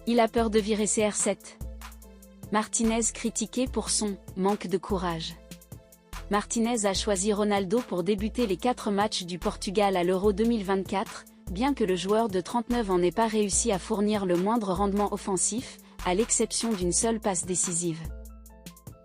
Il a peur de virer CR7. Martinez critiqué pour son « manque de courage ». Martinez a choisi Ronaldo pour débuter les 4 matchs du Portugal à l'Euro 2024, bien que le joueur de 39 ans n'ait pas réussi à fournir le moindre rendement offensif, à l'exception d'une seule passe décisive.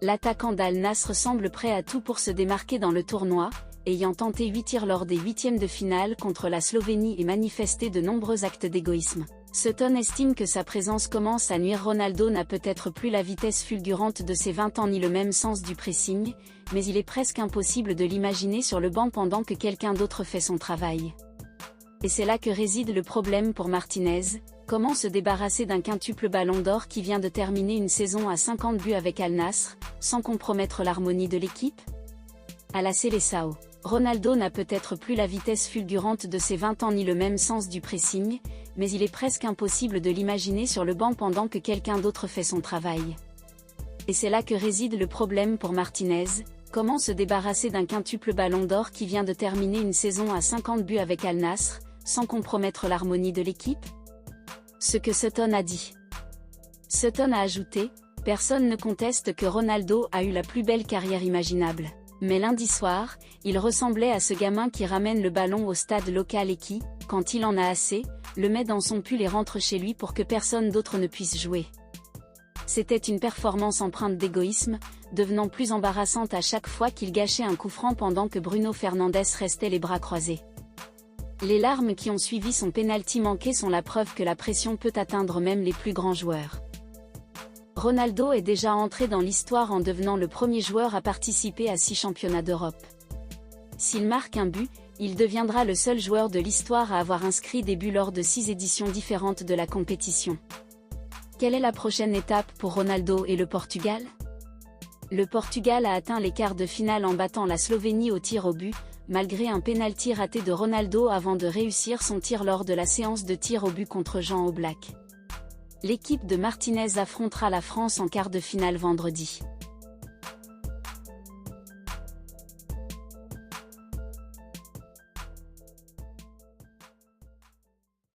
L'attaquant d'Al Nassr semble prêt à tout pour se démarquer dans le tournoi, ayant tenté 8 tirs lors des huitièmes de finale contre la Slovénie et manifesté de nombreux actes d'égoïsme. Sutton estime que sa présence commence à nuire. Ronaldo n'a peut-être plus la vitesse fulgurante de ses 20 ans ni le même sens du pressing, mais il est presque impossible de l'imaginer sur le banc pendant que quelqu'un d'autre fait son travail. Et c'est là que réside le problème pour Martinez. Comment se débarrasser d'un quintuple ballon d'or qui vient de terminer une saison à 50 buts avec Al Nassr, sans compromettre l'harmonie de l'équipe? À la Seleção, Ronaldo n'a peut-être plus la vitesse fulgurante de ses 20 ans ni le même sens du pressing, mais il est presque impossible de l'imaginer sur le banc pendant que quelqu'un d'autre fait son travail. Et c'est là que réside le problème pour Martinez. Comment se débarrasser d'un quintuple ballon d'or qui vient de terminer une saison à 50 buts avec Al Nassr, sans compromettre l'harmonie de l'équipe? Ce que Sutton a dit. Sutton a ajouté, personne ne conteste que Ronaldo a eu la plus belle carrière imaginable. Mais lundi soir, il ressemblait à ce gamin qui ramène le ballon au stade local et qui, quand il en a assez, le met dans son pull et rentre chez lui pour que personne d'autre ne puisse jouer. C'était une performance empreinte d'égoïsme, devenant plus embarrassante à chaque fois qu'il gâchait un coup franc pendant que Bruno Fernandes restait les bras croisés. Les larmes qui ont suivi son pénalty manqué sont la preuve que la pression peut atteindre même les plus grands joueurs. Ronaldo est déjà entré dans l'histoire en devenant le premier joueur à participer à 6 championnats d'Europe. S'il marque un but, il deviendra le seul joueur de l'histoire à avoir inscrit des buts lors de 6 éditions différentes de la compétition. Quelle est la prochaine étape pour Ronaldo et le Portugal? Le Portugal a atteint les quarts de finale en battant la Slovénie au tir au but, malgré un pénalty raté de Ronaldo avant de réussir son tir lors de la séance de tir au but contre Jan Oblak. L'équipe de Martinez affrontera la France en quart de finale vendredi.